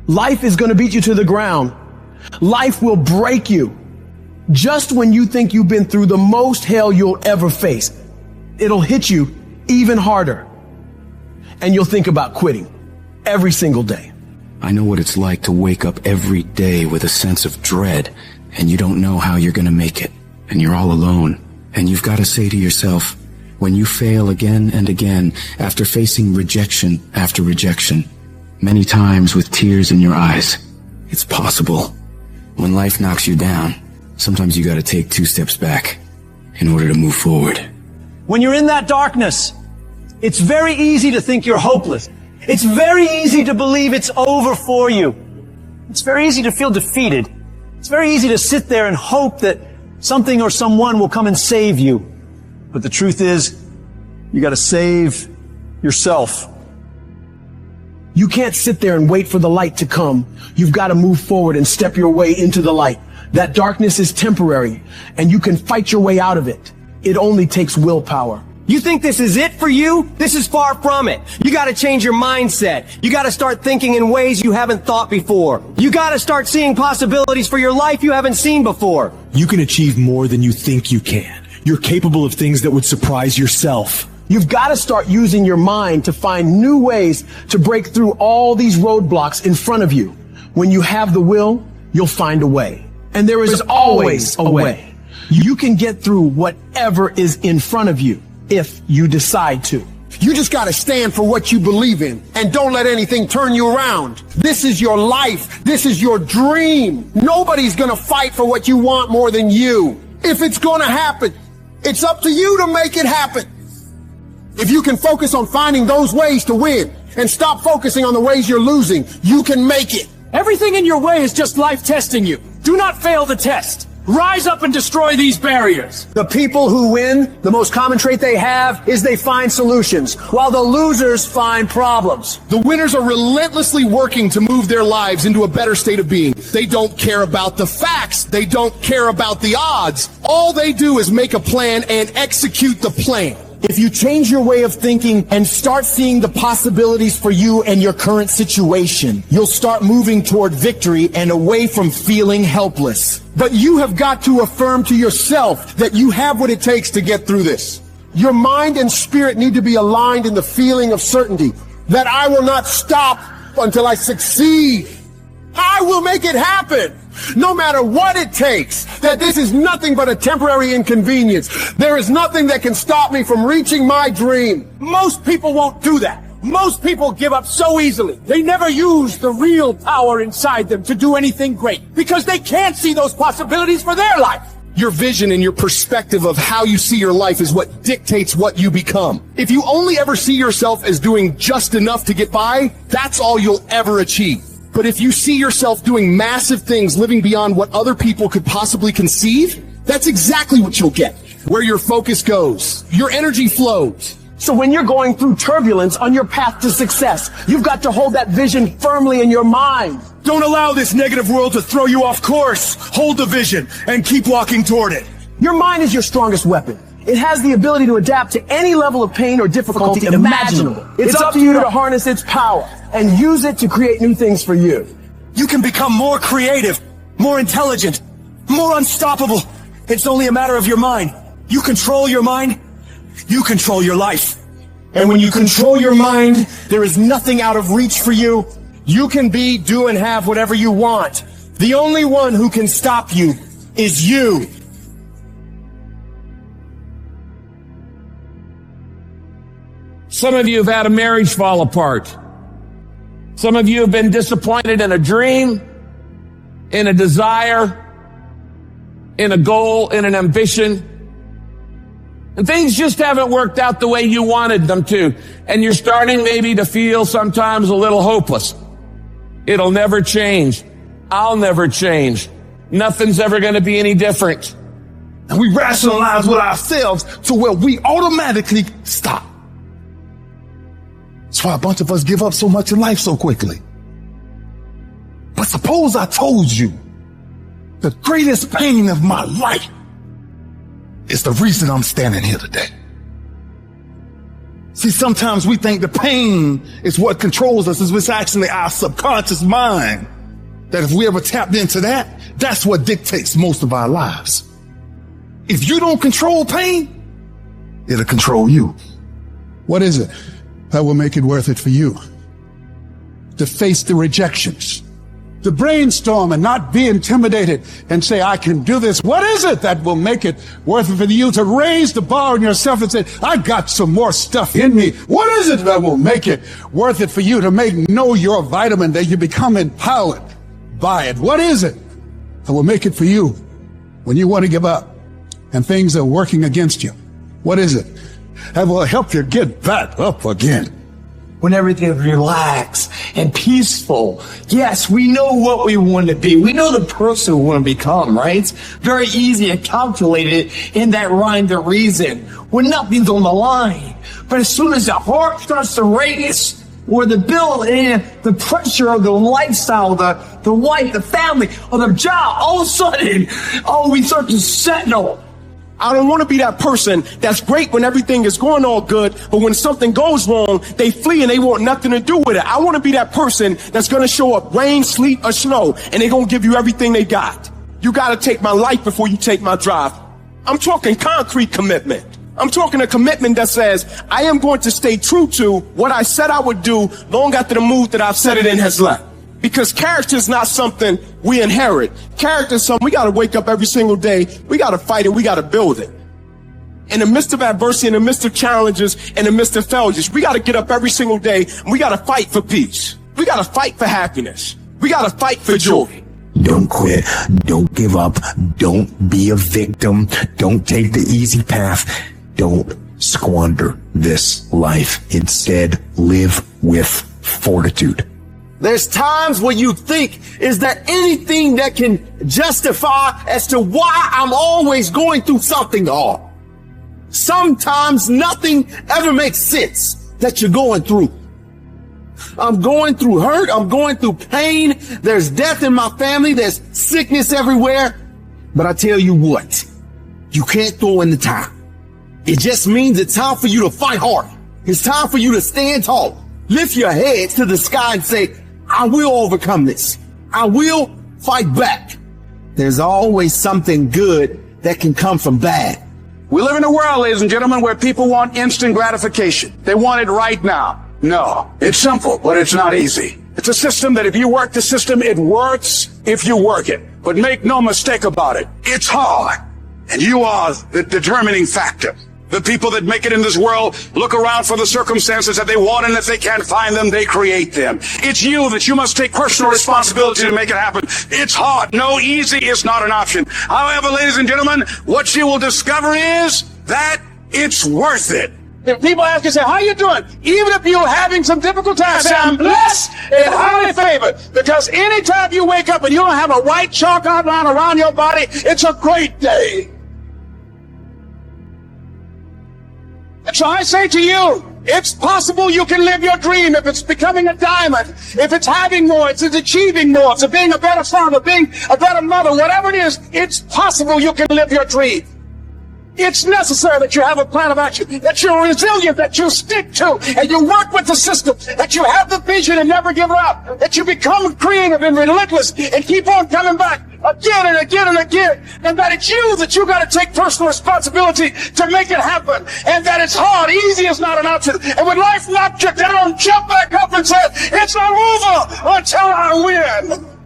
Life is going to beat you to the ground. Life will break you. Just when you think you've been through the most hell you'll ever face, it'll hit you even harder. And you'll think about quitting every single day. I know what it's like to wake up every day with a sense of dread, and you don't know how you're gonna make it, and you're all alone. And you've got to say to yourself, when you fail again and again, after facing rejection after rejection, many times with tears in your eyes, it's possible. When life knocks you down, sometimes you gotta take 2 steps back in order to move forward. When you're in that darkness, it's very easy to think you're hopeless. It's very easy to believe it's over for you. It's very easy to feel defeated. It's very easy to sit there and hope that something or someone will come and save you. But the truth is, you gotta save yourself. You can't sit there and wait for the light to come. You've got to move forward and step your way into the light. That darkness is temporary, and you can fight your way out of it. It only takes willpower. You think this is it for you? This is far from it. You gotta change your mindset. You gotta start thinking in ways you haven't thought before. You gotta start seeing possibilities for your life you haven't seen before. You can achieve more than you think you can. You're capable of things that would surprise yourself. You've got to start using your mind to find new ways to break through all these roadblocks in front of you. When you have the will, you'll find a way. And there is always a way. You can get through whatever is in front of you if you decide to. You just gotta stand for what you believe in and don't let anything turn you around. This is your life. This is your dream. Nobody's gonna fight for what you want more than you. If it's gonna happen, it's up to you to make it happen. If you can focus on finding those ways to win and stop focusing on the ways you're losing, you can make it. Everything in your way is just life testing you. Do not fail the test. Rise up and destroy these barriers. The people who win, the most common trait they have is they find solutions, while the losers find problems. The winners are relentlessly working to move their lives into a better state of being. They don't care about the facts. They don't care about the odds. All they do is make a plan and execute the plan. If you change your way of thinking and start seeing the possibilities for you and your current situation, you'll start moving toward victory and away from feeling helpless. But you have got to affirm to yourself that you have what it takes to get through this. Your mind and spirit need to be aligned in the feeling of certainty that I will not stop until I succeed. I will make it happen, no matter what it takes, that this is nothing but a temporary inconvenience. There is nothing that can stop me from reaching my dream. Most people won't do that. Most people give up so easily. They never use the real power inside them to do anything great because they can't see those possibilities for their life. Your vision and your perspective of how you see your life is what dictates what you become. If you only ever see yourself as doing just enough to get by, that's all you'll ever achieve. But if you see yourself doing massive things, living beyond what other people could possibly conceive, that's exactly what you'll get. Where your focus goes, your energy flows. So when you're going through turbulence on your path to success, you've got to hold that vision firmly in your mind. Don't allow this negative world to throw you off course. Hold the vision and keep walking toward it. Your mind is your strongest weapon. It has the ability to adapt to any level of pain or difficulty imaginable. It's up to you to harness its power and use it to create new things for you. You can become more creative, more intelligent, more unstoppable. It's only a matter of your mind. You control your mind, you control your life. And when you control your mind, there is nothing out of reach for you. You can be, do, and have whatever you want. The only one who can stop you is you. Some of you have had a marriage fall apart. Some of you have been disappointed in a dream, in a desire, in a goal, in an ambition. And things just haven't worked out the way you wanted them to. And you're starting maybe to feel sometimes a little hopeless. It'll never change. I'll never change. Nothing's ever going to be any different. And we rationalize with ourselves to where we automatically stop. That's why a bunch of us give up so much in life so quickly. But suppose I told you the greatest pain of my life is the reason I'm standing here today. See, sometimes we think the pain is what controls us. It's actually our subconscious mind. That if we ever tapped into that, that's what dictates most of our lives. If you don't control pain, it'll control you. What is it that will make it worth it for you? To face the rejections, to brainstorm and not be intimidated and say, I can do this. What is it that will make it worth it for you to raise the bar on yourself and say, I got some more stuff in me? What is it that will make it worth it for you to know your vitamin, that you become empowered by it? What is it that will make it for you when you want to give up and things are working against you? What is it that will help you get back up again? When everything is relaxed and peaceful. Yes, we know what we want to be. We know the person we want to become, right? It's very easy to calculate it in that rhyme to reason when nothing's on the line. But as soon as the heart starts to race, or the bill and the pressure of the lifestyle, the wife, the family, or the job, all of a sudden, we start to settle. I don't want to be that person that's great when everything is going all good, but when something goes wrong, they flee and they want nothing to do with it. I want to be that person that's going to show up rain, sleet, or snow, and they're going to give you everything they got. You got to take my life before you take my drive. I'm talking concrete commitment. I'm talking a commitment that says, I am going to stay true to what I said I would do long after the mood that I've set it in has left. Because character is not something we inherit. Character is something we got to wake up every single day. We got to fight it. We got to build it. In the midst of adversity, in the midst of challenges, in the midst of failures, we got to get up every single day and we got to fight for peace. We got to fight for happiness. We got to fight for joy. Don't quit. Don't give up. Don't be a victim. Don't take the easy path. Don't squander this life. Instead, live with fortitude. There's times when you think, is there anything that can justify as to why I'm always going through something hard? Sometimes nothing ever makes sense that you're going through. I'm going through hurt. I'm going through pain. There's death in my family. There's sickness everywhere. But I tell you what, you can't throw in the towel. It just means it's time for you to fight hard. It's time for you to stand tall. Lift your head to the sky and say, I will overcome this. I will fight back. There's always something good that can come from bad. We live in a world, ladies and gentlemen, where people want instant gratification. They want it right now. No, it's simple, but it's not easy. It's a system that if you work the system, it works if you work it. But make no mistake about it, it's hard. And you are the determining factor. The people that make it in this world look around for the circumstances that they want, and if they can't find them, they create them. It's you that you must take personal responsibility to make it happen. It's hard. No, easy is not an option. However, ladies and gentlemen, what you will discover is that it's worth it. If people ask you, say, how you doing? Even if you're having some difficult times, say, I'm blessed and highly favored. Because anytime you wake up and you don't have a white chalk outline around your body, it's a great day. And so I say to you, it's possible you can live your dream if it's becoming a diamond, if it's having more, it's achieving more, it's being a better father, being a better mother, whatever it is, it's possible you can live your dream. It's necessary that you have a plan of action, that you're resilient, that you stick to, and you work with the system, that you have the vision and never give up, that you become creative and relentless and keep on coming back again and again and again, and that it's you that you got to take personal responsibility to make it happen, and that it's hard. Easy is not an option. And when life knocks you down, jump back up and say, it's not over until I win.